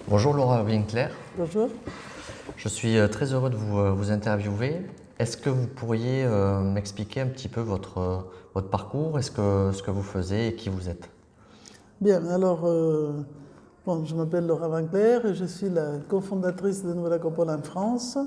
Bonjour Laura Winkler, Bonjour. je suis très heureux de vous interviewer. Est-ce que vous pourriez m'expliquer un petit peu votre parcours, ce que vous faisiez et qui vous êtes? Bien, alors, je m'appelle Laura Winkler et je suis la cofondatrice de Nouvelle Acropole en France,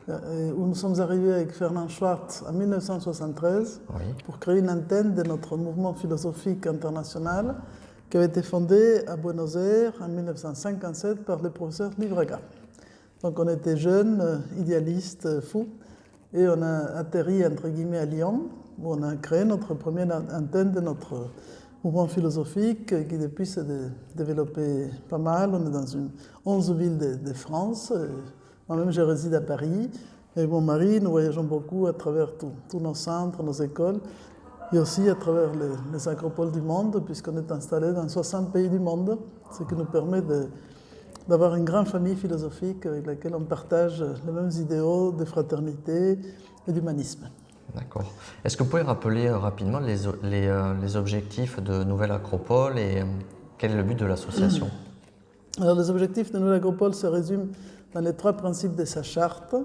où nous sommes arrivés avec Fernand Schwartz en 1973 Oui, pour créer une antenne de notre mouvement philosophique international qui avait été fondé à Buenos Aires en 1957 par le professeur Livraga. Donc on était jeunes, idéalistes, fous, et on a atterri entre guillemets à Lyon, où on a créé notre première antenne de notre mouvement philosophique qui depuis s'est développé pas mal. On est dans 11 villes de France. Moi-même, je réside à Paris. Et mon mari, nous voyageons beaucoup à travers tous nos centres, nos écoles, et aussi à travers les acropoles du monde, puisqu'on est installé dans 60 pays du monde, ce qui nous permet d'avoir une grande famille philosophique avec laquelle on partage les mêmes idéaux de fraternité et d'humanisme. d'accord. Est-ce que vous pouvez rappeler rapidement les objectifs de Nouvelle Acropole et quel est le but de l'association? Alors, les objectifs de Nouvelle Agropole se résument dans les 3 principes de sa charte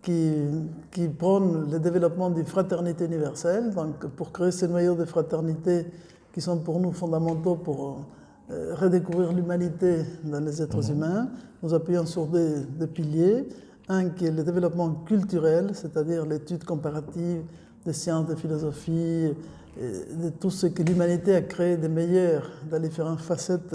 qui prônent le développement d'une fraternité universelle. Donc, pour créer ces noyaux de fraternité qui sont pour nous fondamentaux pour redécouvrir l'humanité dans les êtres humains, nous appuyons sur des piliers. Un qui est le développement culturel, c'est-à-dire l'étude comparative des sciences, de philosophie, de tout ce que l'humanité a créé de meilleur dans les différentes facettes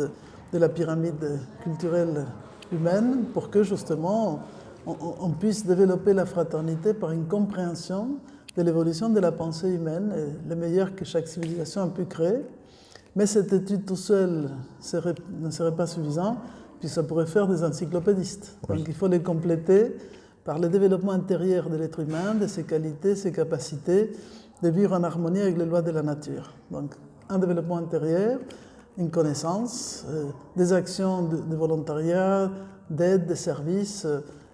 de la pyramide culturelle humaine, pour que justement on puisse développer la fraternité par une compréhension de l'évolution de la pensée humaine et le meilleur que chaque civilisation a pu créer. Mais cette étude tout seul ne serait pas suffisant, puis ça pourrait faire des encyclopédistes. Oui. Donc il faut les compléter par le développement intérieur de l'être humain, de ses qualités, ses capacités, de vivre en harmonie avec les lois de la nature. Donc un développement intérieur, une connaissance, des actions de volontariat, d'aide, de services,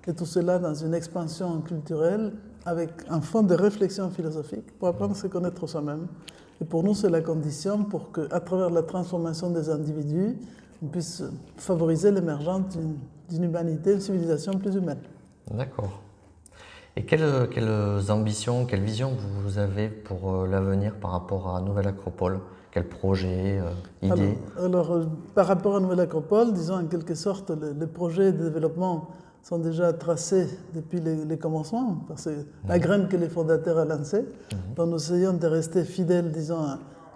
et tout cela dans une expansion culturelle avec un fond de réflexion philosophique pour apprendre à se connaître soi-même. Et pour nous, c'est la condition pour qu'à travers la transformation des individus, on puisse favoriser l'émergence d'une humanité, une civilisation plus humaine. D'accord. Et quelles ambitions, quelle vision vous avez pour l'avenir par rapport à Nouvelle Acropole? Quel projet, idée? Alors, par rapport à Nouvelle Acropole, disons en quelque sorte, les projets de développement sont déjà tracés depuis les commencements, parce que la graine que les fondateurs ont lancée. Donc nous essayons de rester fidèles, disons,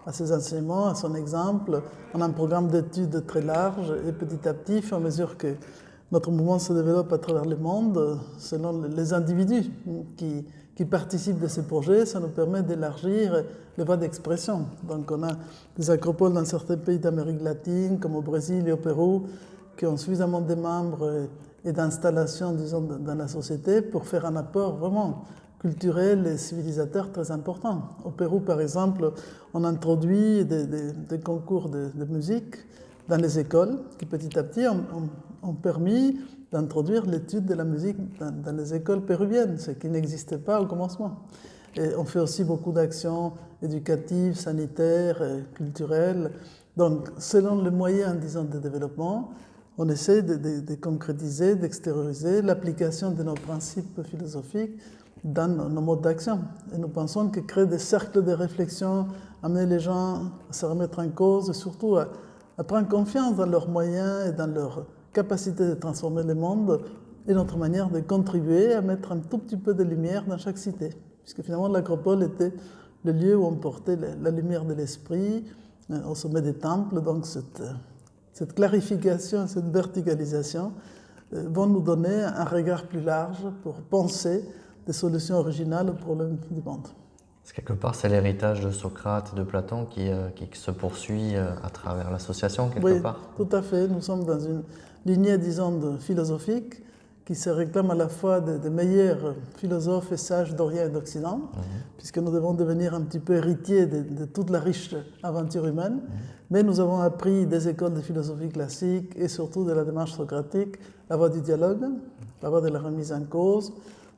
à ses enseignements, à son exemple. On a un programme d'études très large et petit à petit, à mesure que notre mouvement se développe à travers le monde, selon les individus qui participent de ces projets, ça nous permet d'élargir les voies d'expression. Donc on a des acropoles dans certains pays d'Amérique latine, comme au Brésil et au Pérou, qui ont suffisamment de membres et d'installations, disons, dans la société pour faire un apport vraiment culturel et civilisateur très important. Au Pérou, par exemple, on introduit des concours de musique dans les écoles qui, petit à petit, ont permis d'introduire l'étude de la musique dans les écoles péruviennes, ce qui n'existait pas au commencement. Et on fait aussi beaucoup d'actions éducatives, sanitaires, culturelles. Donc, selon les moyens, disons, de développement, on essaie de concrétiser, d'extérioriser l'application de nos principes philosophiques dans nos modes d'action. Et nous pensons que créer des cercles de réflexion, amener les gens à se remettre en cause et surtout à prendre confiance dans leurs moyens et dans leur capacité de transformer le monde est notre manière de contribuer à mettre un tout petit peu de lumière dans chaque cité. Puisque finalement l'Acropole était le lieu où on portait la lumière de l'esprit au sommet des temples. Donc cette clarification, cette verticalisation vont nous donner un regard plus large pour penser des solutions originales aux problèmes du monde. Quelque part, c'est l'héritage de Socrate et de Platon qui se poursuit à travers l'association, quelque part. Oui, tout à fait. Nous sommes dans une lignée, disons, philosophique qui se réclame à la fois des meilleurs philosophes et sages d'Orient et d'Occident, puisque nous devons devenir un petit peu héritiers de toute la riche aventure humaine. Mais nous avons appris des écoles de philosophie classique et surtout de la démarche socratique, la voie du dialogue, la voie de la remise en cause,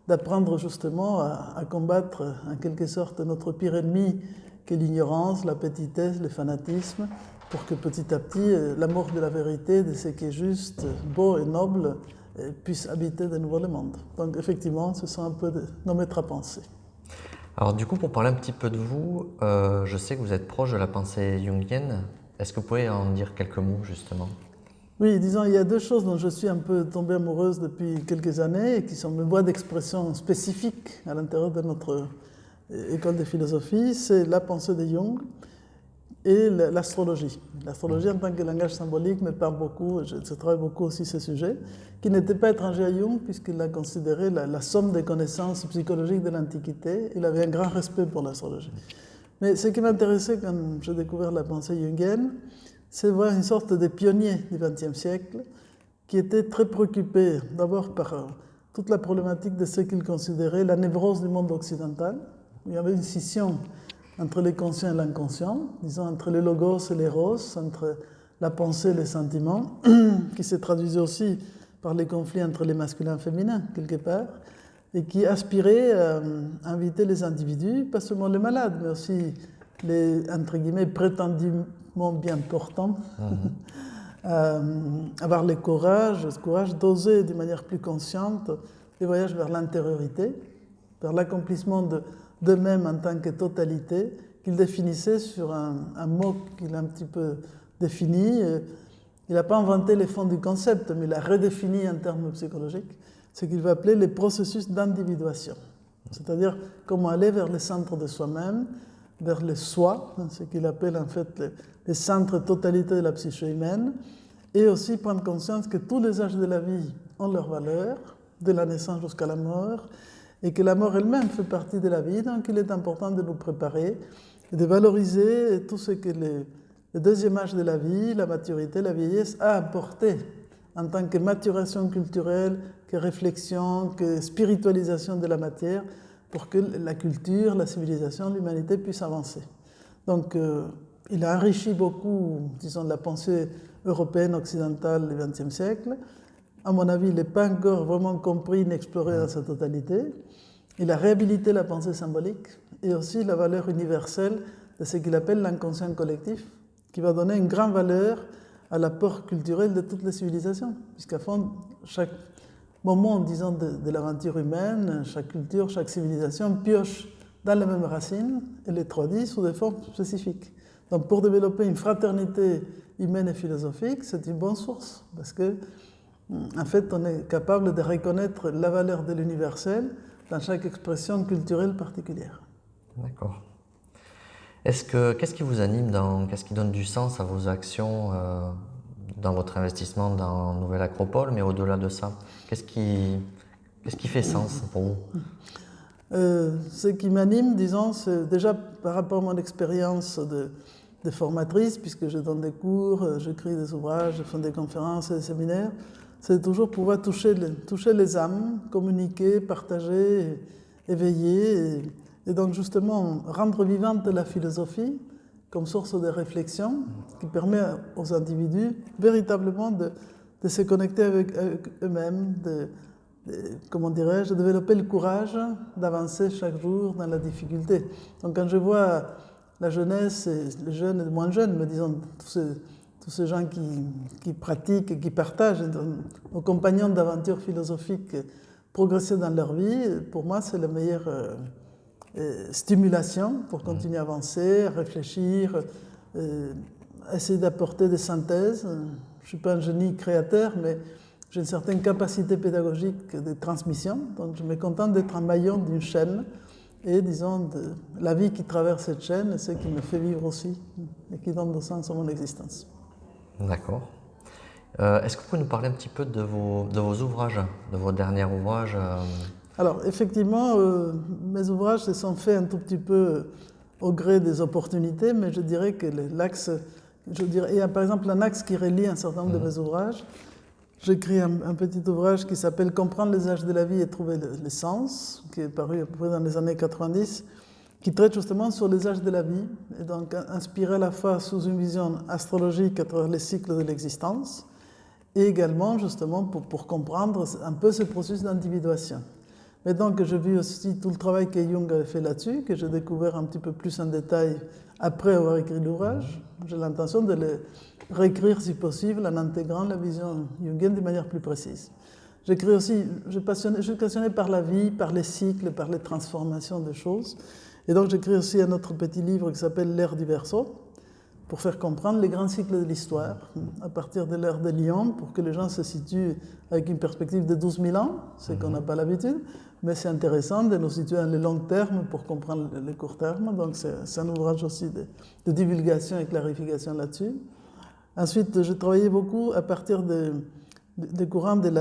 d'apprendre justement à combattre en quelque sorte notre pire ennemi, qui est l'ignorance, la petitesse, le fanatisme, pour que petit à petit, l'amour de la vérité, de ce qui est juste, beau et noble, puisse habiter de nouveau le monde. Donc effectivement, ce sont un peu nos maîtres à penser. Alors du coup, pour parler un petit peu de vous, je sais que vous êtes proche de la pensée jungienne. Est-ce que vous pouvez en dire quelques mots justement? Oui, disons, il y a deux choses dont je suis un peu tombée amoureuse depuis quelques années et qui sont mes voies d'expression spécifiques à l'intérieur de notre école de philosophie. C'est la pensée de Jung et l'astrologie. L'astrologie en tant que langage symbolique me parle beaucoup, je travaille beaucoup aussi ce sujet, qui n'était pas étranger à Jung puisqu'il a considéré la somme des connaissances psychologiques de l'Antiquité. Il avait un grand respect pour l'astrologie. Mais ce qui m'intéressait quand j'ai découvert la pensée jungienne, c'est voir une sorte de pionnier du XXe siècle qui était très préoccupé d'abord par toute la problématique de ce qu'il considérait la névrose du monde occidental. Il y avait une scission entre les conscients et l'inconscient, disons entre les logos et l'éros, entre la pensée et les sentiments, qui se traduisait aussi par les conflits entre les masculins et les féminins, quelque part, et qui aspirait à inviter les individus, pas seulement les malades, mais aussi les, entre guillemets, prétendument bien portants, à avoir le courage d'oser d'une manière plus consciente les voyages vers l'intériorité, vers l'accomplissement d'eux-mêmes en tant que totalité, qu'il définissait sur un mot qu'il a un petit peu défini. Il n'a pas inventé les fonds du concept, mais il a redéfini en termes psychologiques ce qu'il va appeler les processus d'individuation. C'est-à-dire comment aller vers le centre de soi-même, vers le soi, ce qu'il appelle en fait les centres totalité de la psyché humaine, et aussi prendre conscience que tous les âges de la vie ont leur valeur, de la naissance jusqu'à la mort, et que la mort elle-même fait partie de la vie, donc il est important de nous préparer et de valoriser tout ce que le deuxième âge de la vie, la maturité, la vieillesse, a apporté en tant que maturation culturelle, que réflexion, que spiritualisation de la matière, pour que la culture, la civilisation, l'humanité puisse avancer. Donc, il a enrichi beaucoup, disons, la pensée européenne, occidentale du XXe siècle. À mon avis, il n'est pas encore vraiment compris ni exploré dans sa totalité. Il a réhabilité la pensée symbolique et aussi la valeur universelle de ce qu'il appelle l'inconscient collectif, qui va donner une grande valeur à l'apport culturel de toutes les civilisations, puisqu'à fond, chaque moment, disons, de l'aventure humaine, chaque culture, chaque civilisation pioche dans les mêmes racines et les traduit sous des formes spécifiques. Donc, pour développer une fraternité humaine et philosophique, c'est une bonne source, parce que, en fait, on est capable de reconnaître la valeur de l'universel dans chaque expression culturelle particulière. D'accord. Qu'est-ce qui vous anime, qu'est-ce qui donne du sens à vos actions dans votre investissement dans Nouvelle Acropole, mais au-delà de ça, qu'est-ce qui fait sens pour vous? Ce qui m'anime, disons, c'est déjà par rapport à mon expérience de formatrice, puisque je donne des cours, j'écris des ouvrages, je fais des conférences et des séminaires, c'est toujours pouvoir toucher les âmes, communiquer, partager, éveiller, et donc justement rendre vivante la philosophie comme source de réflexion qui permet aux individus véritablement de se connecter avec eux-mêmes, comment dirais-je, de développer le courage d'avancer chaque jour dans la difficulté. Donc quand je vois la jeunesse, et les jeunes et les moins jeunes, mais disons tous ces gens qui pratiquent et qui partagent, nos compagnons d'aventure philosophique, progresser dans leur vie, pour moi c'est la meilleure stimulation pour continuer à avancer, à réfléchir, essayer d'apporter des synthèses. Je ne suis pas un génie créateur, mais j'ai une certaine capacité pédagogique de transmission, donc je me contente d'être un maillon d'une chaîne et, disons, de la vie qui traverse cette chaîne, et ce qui me fait vivre aussi et qui donne du sens à mon existence. D'accord. Est-ce que vous pouvez nous parler un petit peu de vos ouvrages, de vos derniers ouvrages Alors, effectivement, mes ouvrages se sont faits un tout petit peu au gré des opportunités, mais je dirais que l'axe, il y a par exemple un axe qui relie un certain nombre de mes ouvrages. J'écris un petit ouvrage qui s'appelle « Comprendre les âges de la vie et trouver le sens », qui est paru à peu près dans les années 90, qui traite justement sur les âges de la vie, et donc inspiré à la fois sous une vision astrologique à travers les cycles de l'existence, et également justement pour comprendre un peu ce processus d'individuation. Maintenant que j'ai vu aussi tout le travail que Jung avait fait là-dessus, que j'ai découvert un petit peu plus en détail après avoir écrit l'ouvrage, j'ai l'intention de le réécrire si possible en intégrant la vision jungienne de manière plus précise. J'écris aussi, je suis passionné par la vie, par les cycles, par les transformations des choses. Et donc j'écris aussi un autre petit livre qui s'appelle L'ère du Verseau, pour faire comprendre les grands cycles de l'histoire, à partir de l'ère de Lion, pour que les gens se situent avec une perspective de 12 000 ans, ce qu'on n'a pas l'habitude, mais c'est intéressant de nous situer dans les longs termes pour comprendre les courts termes, donc c'est un ouvrage aussi de divulgation et clarification là-dessus. Ensuite, j'ai travaillé beaucoup à partir des courants de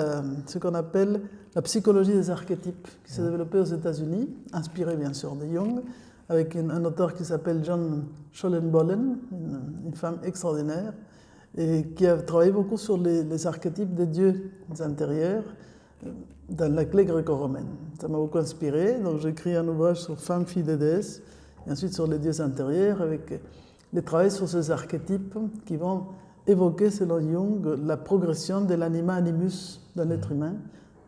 ce qu'on appelle la psychologie des archétypes, qui s'est développée aux États-Unis, inspirée bien sûr de Jung, avec un auteur qui s'appelle John Schollenbollen, une femme extraordinaire, et qui a travaillé beaucoup sur les archétypes des dieux intérieurs dans la clé gréco-romaine. Ça m'a beaucoup inspiré, donc j'ai écrit un ouvrage sur femmes, filles et déesses, et ensuite sur les dieux intérieurs, avec les travaux sur ces archétypes qui vont évoquer, selon Jung, la progression de l'anima animus d'un être humain,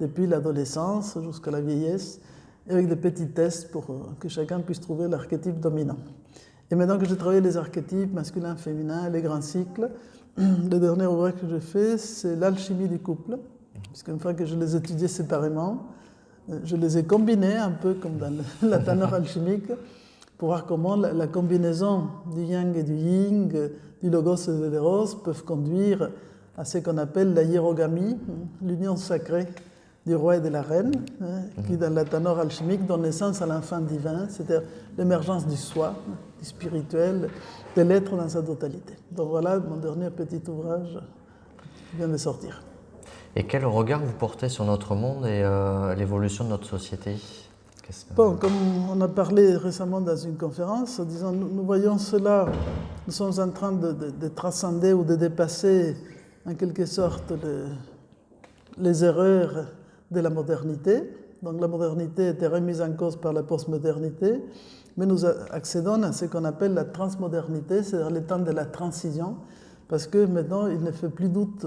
depuis l'adolescence jusqu'à la vieillesse, avec des petits tests pour que chacun puisse trouver l'archétype dominant. Et maintenant que j'ai travaillé les archétypes masculins, féminins, les grands cycles, le dernier ouvrage que j'ai fait, c'est l'alchimie du couple, puisqu'une fois que je les étudiais séparément, je les ai combinés un peu comme dans la tanneur alchimique, pour voir comment la combinaison du yang et du yin, du logos et de l'éros peuvent conduire à ce qu'on appelle la hiérogamie, l'union sacrée du roi et de la reine, qui dans la tanneur alchimique donne naissance à l'enfant divin, c'est-à-dire l'émergence du soi, du spirituel, de l'être dans sa totalité. Donc voilà mon dernier petit ouvrage qui vient de sortir. Et quel regard vous portez sur notre monde et l'évolution de notre société? Bon, comme on a parlé récemment dans une conférence, disons, nous voyons cela, nous sommes en train de transcender ou de dépasser en quelque sorte les erreurs de la modernité. Donc la modernité était remise en cause par la postmodernité, mais nous accédons à ce qu'on appelle la transmodernité, c'est-à-dire le temps de la transition, parce que maintenant il ne fait plus doute,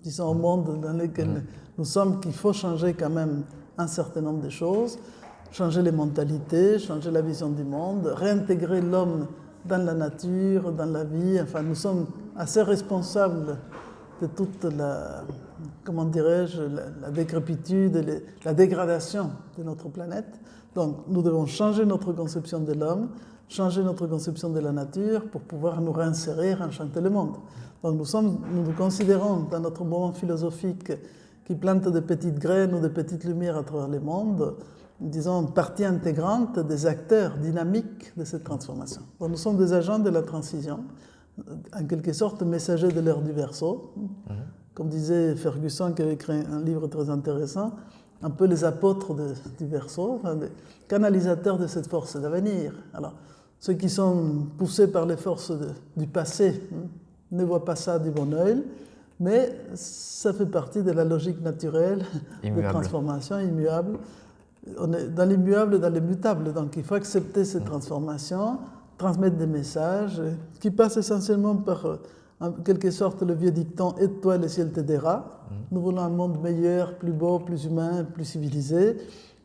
disons, au monde dans lequel nous sommes, qu'il faut changer quand même un certain nombre de choses, changer les mentalités, changer la vision du monde, réintégrer l'homme dans la nature, dans la vie. Enfin, nous sommes assez responsables de toute la, comment dirais-je, la décrépitude, la dégradation de notre planète. Donc, nous devons changer notre conception de l'homme, changer notre conception de la nature pour pouvoir nous réinsérer, enchanter le monde. Donc, nous nous considérons dans notre mouvement philosophique qui plante des petites graines ou des petites lumières à travers le monde, disons, partie intégrante des acteurs dynamiques de cette transformation. Donc, nous sommes des agents de la transition, en quelque sorte messagers de l'ère du Verseau. Comme disait Ferguson, qui avait écrit un livre très intéressant, un peu les apôtres du Verseau, enfin, des canalisateurs de cette force d'avenir. Alors, ceux qui sont poussés par les forces du passé ne voient pas ça du bon œil, mais ça fait partie de la logique naturelle de transformation immuable. On est dans l'immuable et dans l'immutable, donc il faut accepter ces transformations, transmettre des messages qui passent essentiellement par, en quelque sorte, le vieux dicton « Aide-toi, le ciel t'aidera ». Nous voulons un monde meilleur, plus beau, plus humain, plus civilisé,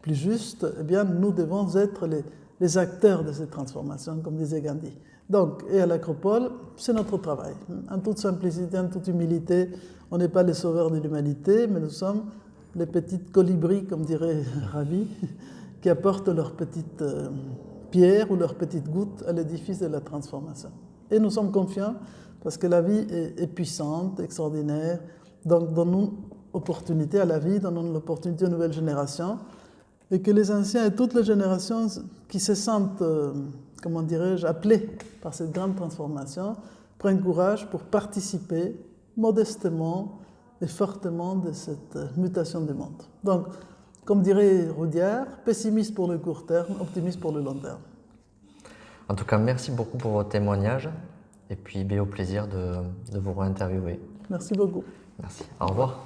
plus juste. Eh bien, nous devons être les acteurs de cette transformation, comme disait Gandhi. Donc, et à l'Acropole, c'est notre travail. En toute simplicité, en toute humilité, on n'est pas les sauveurs de l'humanité, mais nous sommes les petites colibris, comme dirait Ravi, qui apportent leurs petites pierres ou leurs petites gouttes à l'édifice de la transformation. Et nous sommes confiants parce que la vie est puissante, extraordinaire. Donc, donnons opportunité à la vie, donnons l'opportunité aux nouvelles générations, et que les anciens et toutes les générations qui se sentent, comment dirais-je, appelés par cette grande transformation, prennent courage pour participer modestement et fortement de cette mutation du monde. Donc, comme dirait Roudiard, pessimiste pour le court terme, optimiste pour le long terme. En tout cas, merci beaucoup pour votre témoignage et puis au plaisir de vous réinterviewer. Merci beaucoup. Merci. Au revoir.